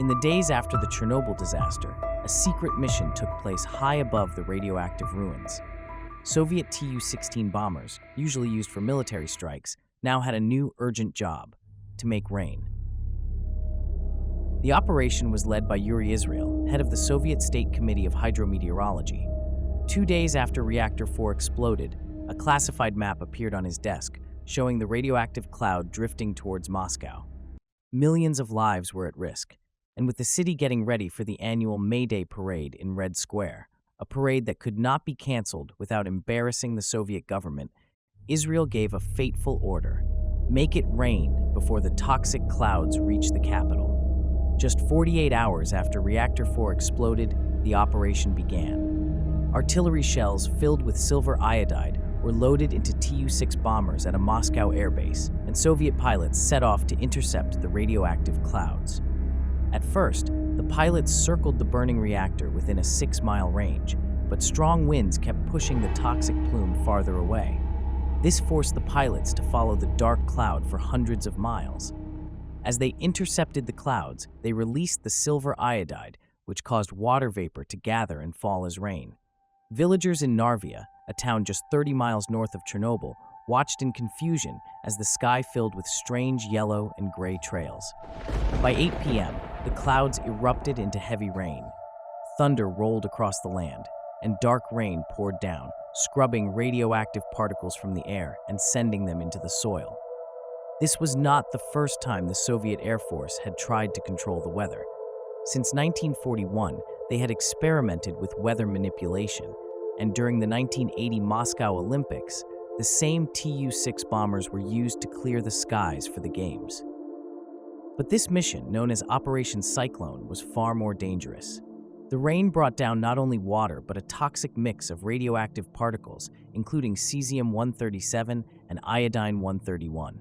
In the days after the Chernobyl disaster, a secret mission took place high above the radioactive ruins. Soviet Tu-16 bombers, usually used for military strikes, now had a new urgent job: to make rain. The operation was led by Yuri Israel, head of the Soviet State Committee of Hydrometeorology. 2 days after Reactor 4 exploded, a classified map appeared on his desk, showing the radioactive cloud drifting towards Moscow. Millions of lives were at risk, and with the city getting ready for the annual May Day parade in Red Square, a parade that could not be canceled without embarrassing the Soviet government, Israel gave a fateful order: make it rain before the toxic clouds reach the capital. Just 48 hours after Reactor 4 exploded, the operation began. Artillery shells filled with silver iodide were loaded into Tu-6 bombers at a Moscow airbase, and Soviet pilots set off to intercept the radioactive clouds. At first, the pilots circled the burning reactor within a 6-mile range, but strong winds kept pushing the toxic plume farther away. This forced the pilots to follow the dark cloud for hundreds of miles. As they intercepted the clouds, they released the silver iodide, which caused water vapor to gather and fall as rain. Villagers in Narvia, a town just 30 miles north of Chernobyl, watched in confusion as the sky filled with strange yellow and gray trails. By 8 p.m., the clouds erupted into heavy rain. Thunder rolled across the land, and dark rain poured down, scrubbing radioactive particles from the air and sending them into the soil. This was not the first time the Soviet Air Force had tried to control the weather. Since 1941, they had experimented with weather manipulation, and during the 1980 Moscow Olympics, the same Tu-6 bombers were used to clear the skies for the games. But this mission, known as Operation Cyclone, was far more dangerous. The rain brought down not only water, but a toxic mix of radioactive particles, including cesium-137 and iodine-131.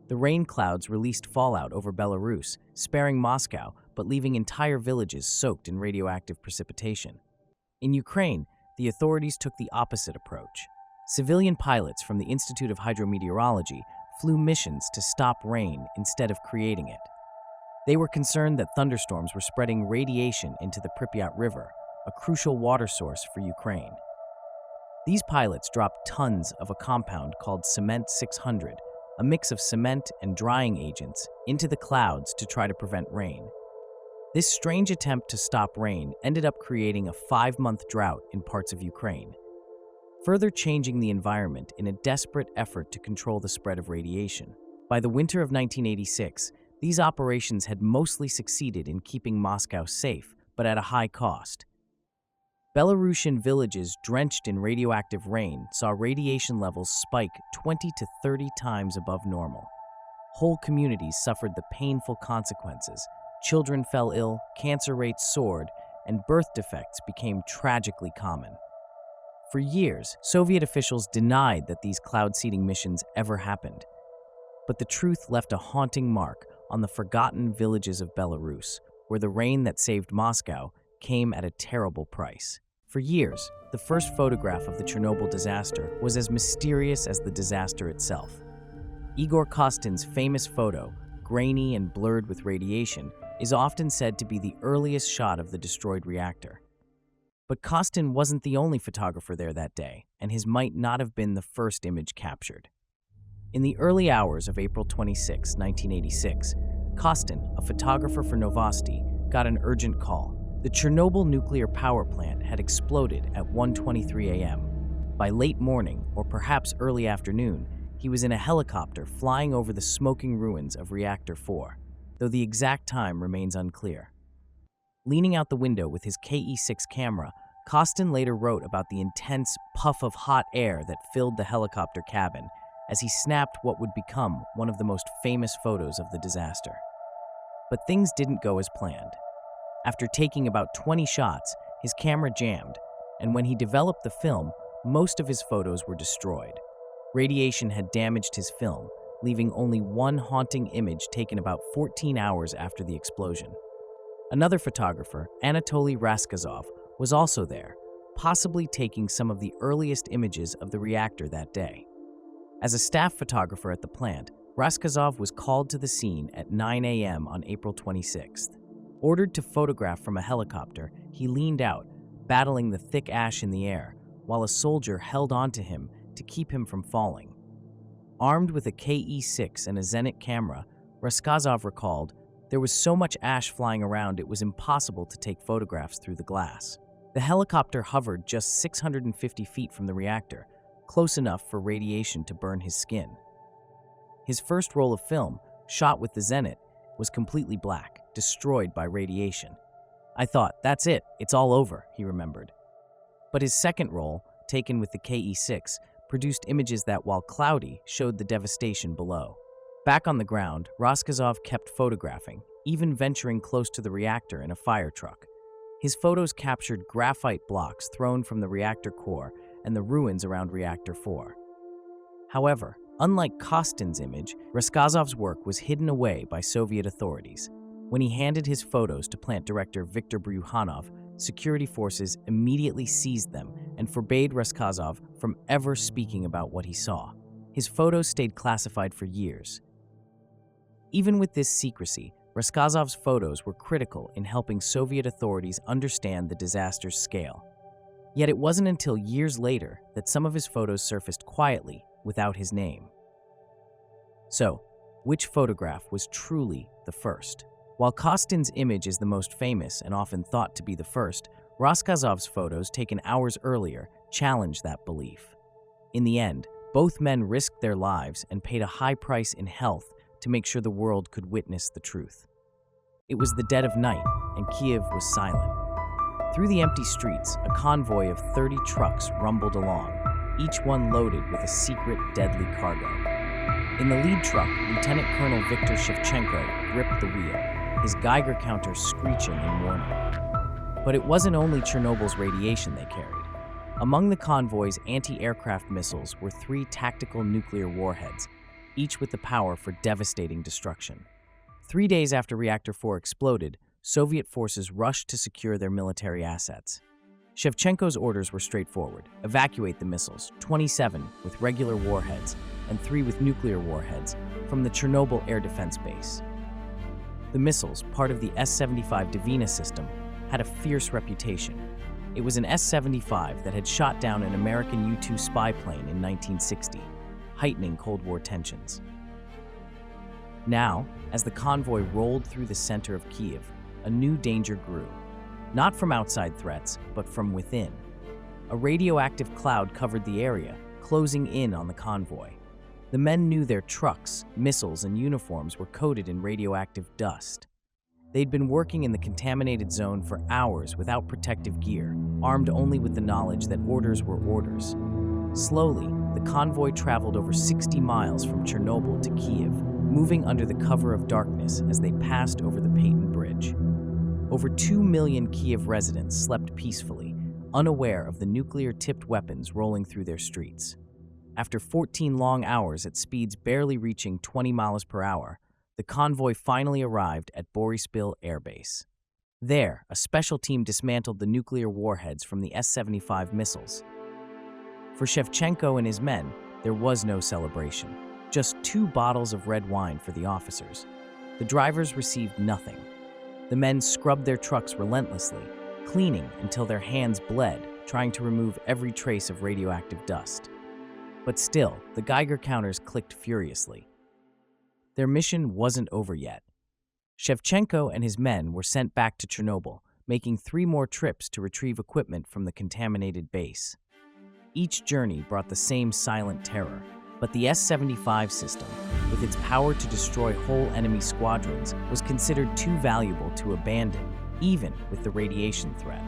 The rain clouds released fallout over Belarus, sparing Moscow, but leaving entire villages soaked in radioactive precipitation. In Ukraine, the authorities took the opposite approach. Civilian pilots from the Institute of Hydrometeorology flew missions to stop rain instead of creating it. They were concerned that thunderstorms were spreading radiation into the Pripyat River, a crucial water source for Ukraine. These pilots dropped tons of a compound called Cement 600, a mix of cement and drying agents, into the clouds to try to prevent rain. This strange attempt to stop rain ended up creating a 5-month drought in parts of Ukraine, further changing the environment in a desperate effort to control the spread of radiation. By the winter of 1986, these operations had mostly succeeded in keeping Moscow safe, but at a high cost. Belarusian villages drenched in radioactive rain saw radiation levels spike 20 to 30 times above normal. Whole communities suffered the painful consequences. Children fell ill, cancer rates soared, and birth defects became tragically common. For years, Soviet officials denied that these cloud-seeding missions ever happened. But the truth left a haunting mark on the forgotten villages of Belarus, where the rain that saved Moscow came at a terrible price. For years, the first photograph of the Chernobyl disaster was as mysterious as the disaster itself. Igor Kostin's famous photo, grainy and blurred with radiation, is often said to be the earliest shot of the destroyed reactor. But Kostin wasn't the only photographer there that day, and his might not have been the first image captured. In the early hours of April 26, 1986, Kostin, a photographer for Novosti, got an urgent call. The Chernobyl nuclear power plant had exploded at 1:23 a.m. By late morning, or perhaps early afternoon, he was in a helicopter flying over the smoking ruins of Reactor 4, though the exact time remains unclear. Leaning out the window with his KE-6 camera, Kostin later wrote about the intense puff of hot air that filled the helicopter cabin as he snapped what would become one of the most famous photos of the disaster. But things didn't go as planned. After taking about 20 shots, his camera jammed, and when he developed the film, most of his photos were destroyed. Radiation had damaged his film, leaving only one haunting image taken about 14 hours after the explosion. Another photographer, Anatoly Raskazov, was also there, possibly taking some of the earliest images of the reactor that day. As a staff photographer at the plant, Raskazov was called to the scene at 9 a.m. on April 26th. Ordered to photograph from a helicopter, he leaned out, battling the thick ash in the air, while a soldier held onto him to keep him from falling. Armed with a KE-6 and a Zenit camera, Raskazov recalled, "There was so much ash flying around it was impossible to take photographs through the glass." The helicopter hovered just 650 feet from the reactor, close enough for radiation to burn his skin. His first roll of film, shot with the Zenit, was completely black, destroyed by radiation. "I thought, that's it, it's all over," he remembered. But his second roll, taken with the KE-6, produced images that, while cloudy, showed the devastation below. Back on the ground, Raskazov kept photographing, even venturing close to the reactor in a fire truck. His photos captured graphite blocks thrown from the reactor core and the ruins around Reactor 4. However, unlike Kostin's image, Raskazov's work was hidden away by Soviet authorities. When he handed his photos to plant director Viktor Bryukhanov, security forces immediately seized them and forbade Raskazov from ever speaking about what he saw. His photos stayed classified for years. Even with this secrecy, Raskazov's photos were critical in helping Soviet authorities understand the disaster's scale. Yet it wasn't until years later that some of his photos surfaced quietly, without his name. So, which photograph was truly the first? While Kostin's image is the most famous and often thought to be the first, Raskazov's photos taken hours earlier challenged that belief. In the end, both men risked their lives and paid a high price in health to make sure the world could witness the truth. It was the dead of night, and Kiev was silent. Through the empty streets, a convoy of 30 trucks rumbled along, each one loaded with a secret, deadly cargo. In the lead truck, Lieutenant Colonel Viktor Shevchenko gripped the wheel, his Geiger counter screeching in warning. But it wasn't only Chernobyl's radiation they carried. Among the convoy's anti-aircraft missiles were 3 tactical nuclear warheads, each with the power for devastating destruction. 3 days after Reactor 4 exploded, Soviet forces rushed to secure their military assets. Shevchenko's orders were straightforward: evacuate the missiles, 27 with regular warheads and 3 with nuclear warheads, from the Chernobyl air defense base. The missiles, part of the S-75 Dvina system, had a fierce reputation. It was an S-75 that had shot down an American U-2 spy plane in 1960, heightening Cold War tensions. Now, as the convoy rolled through the center of Kiev, a new danger grew. Not from outside threats, but from within. A radioactive cloud covered the area, closing in on the convoy. The men knew their trucks, missiles, and uniforms were coated in radioactive dust. They'd been working in the contaminated zone for hours without protective gear, armed only with the knowledge that orders were orders. Slowly, the convoy traveled over 60 miles from Chernobyl to Kiev, moving under the cover of darkness as they passed over the Payton Bridge. Over 2 million Kiev residents slept peacefully, unaware of the nuclear-tipped weapons rolling through their streets. After 14 long hours at speeds barely reaching 20 miles per hour, the convoy finally arrived at Boryspil Air Base. There, a special team dismantled the nuclear warheads from the S-75 missiles. For Shevchenko and his men, there was no celebration, just 2 bottles of red wine for the officers. The drivers received nothing. The men scrubbed their trucks relentlessly, cleaning until their hands bled, trying to remove every trace of radioactive dust. But still, the Geiger counters clicked furiously. Their mission wasn't over yet. Shevchenko and his men were sent back to Chernobyl, making 3 more trips to retrieve equipment from the contaminated base. Each journey brought the same silent terror, but the S-75 system, with its power to destroy whole enemy squadrons, was considered too valuable to abandon, even with the radiation threat.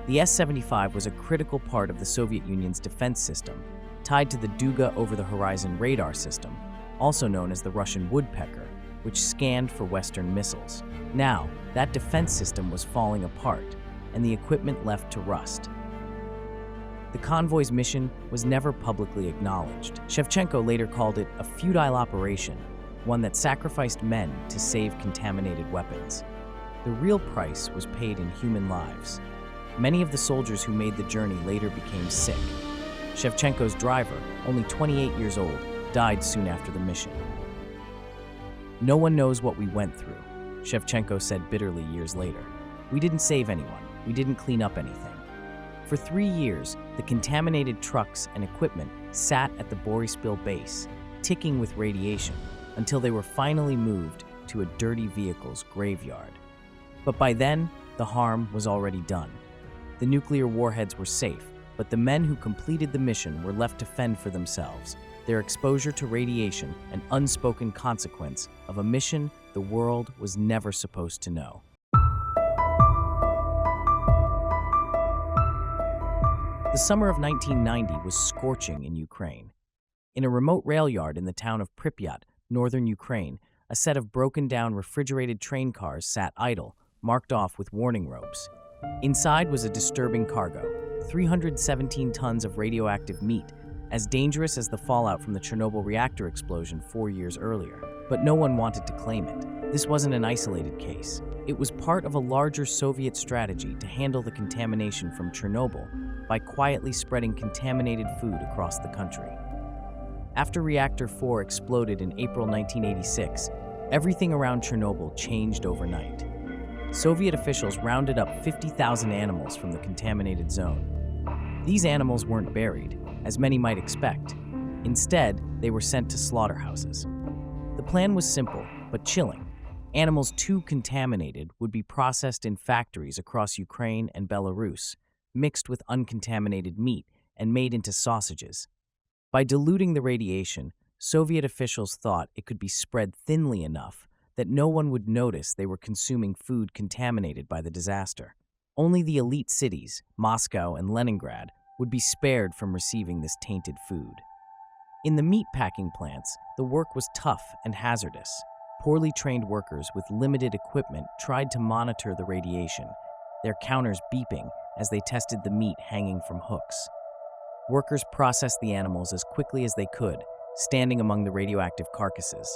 The S-75 was a critical part of the Soviet Union's defense system, tied to the Duga over-the-horizon radar system, also known as the Russian woodpecker, which scanned for Western missiles. Now, that defense system was falling apart, and the equipment left to rust. The convoy's mission was never publicly acknowledged. Shevchenko later called it a futile operation, one that sacrificed men to save contaminated weapons. The real price was paid in human lives. Many of the soldiers who made the journey later became sick. Shevchenko's driver, only 28 years old, died soon after the mission. No one knows what we went through. Shevchenko said bitterly years later. We didn't save anyone. We didn't clean up anything. For 3 years, the contaminated trucks and equipment sat at the Boryspil base, ticking with radiation, until they were finally moved to a dirty vehicle's graveyard. But by then, the harm was already done. The nuclear warheads were safe, but the men who completed the mission were left to fend for themselves, their exposure to radiation an unspoken consequence of a mission the world was never supposed to know. The summer of 1990 was scorching in Ukraine. In a remote rail yard in the town of Pripyat, northern Ukraine, a set of broken-down refrigerated train cars sat idle, marked off with warning ropes. Inside was a disturbing cargo, 317 tons of radioactive meat, as dangerous as the fallout from the Chernobyl reactor explosion 4 years earlier. But no one wanted to claim it. This wasn't an isolated case. It was part of a larger Soviet strategy to handle the contamination from Chernobyl by quietly spreading contaminated food across the country. After Reactor 4 exploded in April 1986, everything around Chernobyl changed overnight. Soviet officials rounded up 50,000 animals from the contaminated zone. These animals weren't buried, as many might expect. Instead, they were sent to slaughterhouses. The plan was simple, but chilling. Animals too contaminated would be processed in factories across Ukraine and Belarus, mixed with uncontaminated meat and made into sausages. By diluting the radiation, Soviet officials thought it could be spread thinly enough that no one would notice they were consuming food contaminated by the disaster. Only the elite cities, Moscow and Leningrad, would be spared from receiving this tainted food. In the meat packing plants, the work was tough and hazardous. Poorly trained workers with limited equipment tried to monitor the radiation, their counters beeping as they tested the meat hanging from hooks. Workers processed the animals as quickly as they could, standing among the radioactive carcasses.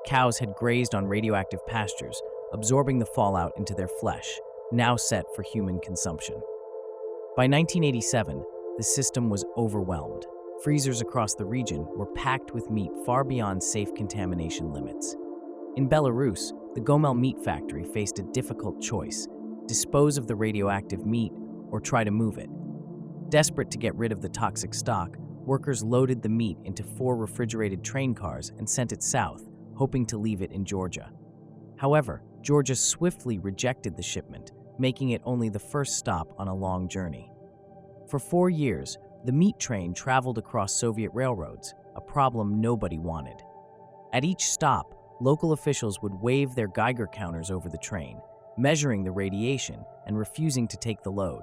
Cows had grazed on radioactive pastures, absorbing the fallout into their flesh, now set for human consumption. By 1987, the system was overwhelmed. Freezers across the region were packed with meat far beyond safe contamination limits. In Belarus, the Gomel meat factory faced a difficult choice: dispose of the radioactive meat or try to move it. Desperate to get rid of the toxic stock, workers loaded the meat into 4 refrigerated train cars and sent it south, hoping to leave it in Georgia. However, Georgia swiftly rejected the shipment, making it only the first stop on a long journey. For 4 years, the meat train traveled across Soviet railroads, a problem nobody wanted. At each stop, local officials would wave their Geiger counters over the train, measuring the radiation and refusing to take the load.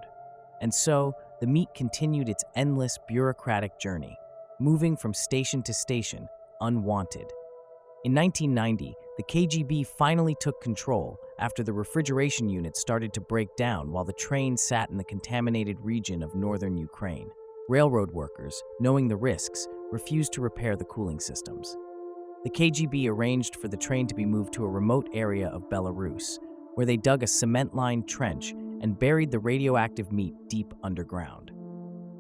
And so, the meat continued its endless bureaucratic journey, moving from station to station, unwanted. In 1990, the KGB finally took control after the refrigeration unit started to break down while the train sat in the contaminated region of northern Ukraine. Railroad workers, knowing the risks, refused to repair the cooling systems. The KGB arranged for the train to be moved to a remote area of Belarus, where they dug a cement-lined trench and buried the radioactive meat deep underground.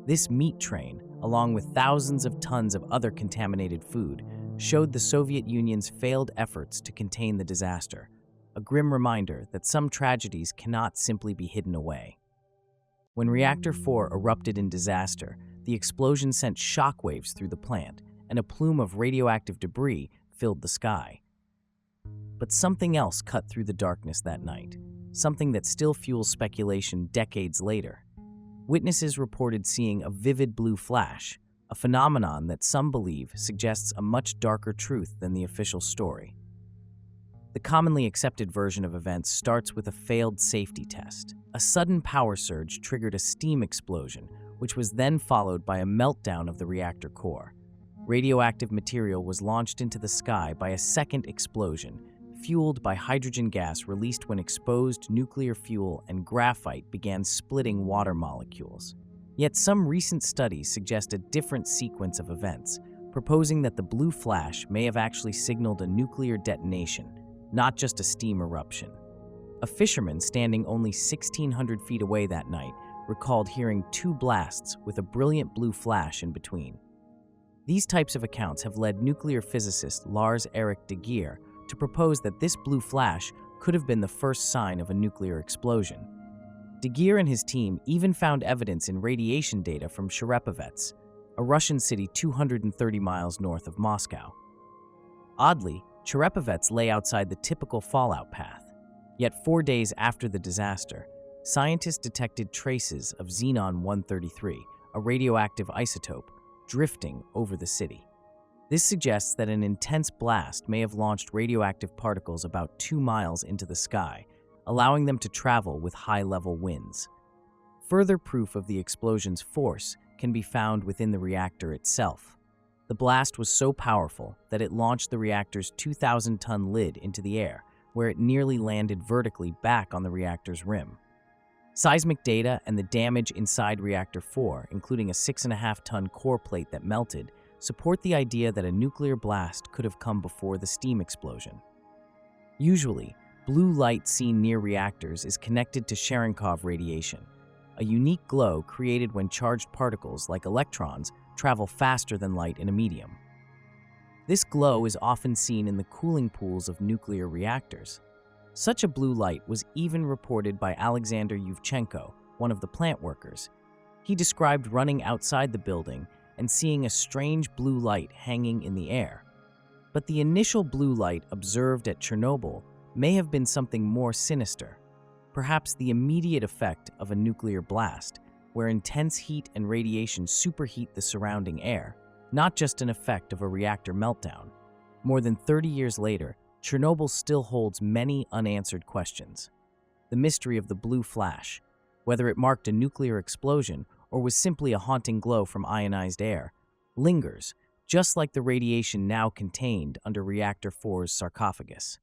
This meat train, along with thousands of tons of other contaminated food, showed the Soviet Union's failed efforts to contain the disaster, a grim reminder that some tragedies cannot simply be hidden away. When Reactor 4 erupted in disaster, the explosion sent shockwaves through the plant, and a plume of radioactive debris filled the sky. But something else cut through the darkness that night, something that still fuels speculation decades later. Witnesses reported seeing a vivid blue flash, a phenomenon that some believe suggests a much darker truth than the official story. The commonly accepted version of events starts with a failed safety test. A sudden power surge triggered a steam explosion, which was then followed by a meltdown of the reactor core. Radioactive material was launched into the sky by a second explosion, fueled by hydrogen gas released when exposed nuclear fuel and graphite began splitting water molecules. Yet some recent studies suggest a different sequence of events, proposing that the blue flash may have actually signaled a nuclear detonation, not just a steam eruption. A fisherman standing only 1,600 feet away that night recalled hearing 2 blasts with a brilliant blue flash in between. These types of accounts have led nuclear physicist Lars Erik de Geer to propose that this blue flash could have been the first sign of a nuclear explosion. De Geer and his team even found evidence in radiation data from Chernobyl, a Russian city 230 miles north of Moscow. Oddly, Chernobyl lay outside the typical fallout path. Yet 4 days after the disaster, scientists detected traces of xenon-133, a radioactive isotope, drifting over the city. This suggests that an intense blast may have launched radioactive particles about 2 miles into the sky, allowing them to travel with high-level winds. Further proof of the explosion's force can be found within the reactor itself. The blast was so powerful that it launched the reactor's 2,000-ton lid into the air, where it nearly landed vertically back on the reactor's rim. Seismic data and the damage inside Reactor 4, including a 6.5-ton core plate that melted, support the idea that a nuclear blast could have come before the steam explosion. Usually, blue light seen near reactors is connected to Cherenkov radiation, a unique glow created when charged particles like electrons travel faster than light in a medium. This glow is often seen in the cooling pools of nuclear reactors. Such a blue light was even reported by Alexander Yuvchenko, one of the plant workers. He described running outside the building and seeing a strange blue light hanging in the air. But the initial blue light observed at Chernobyl may have been something more sinister, perhaps the immediate effect of a nuclear blast, where intense heat and radiation superheat the surrounding air, not just an effect of a reactor meltdown. More than 30 years later, Chernobyl still holds many unanswered questions. The mystery of the blue flash, whether it marked a nuclear explosion or was simply a haunting glow from ionized air, lingers, just like the radiation now contained under Reactor 4's sarcophagus.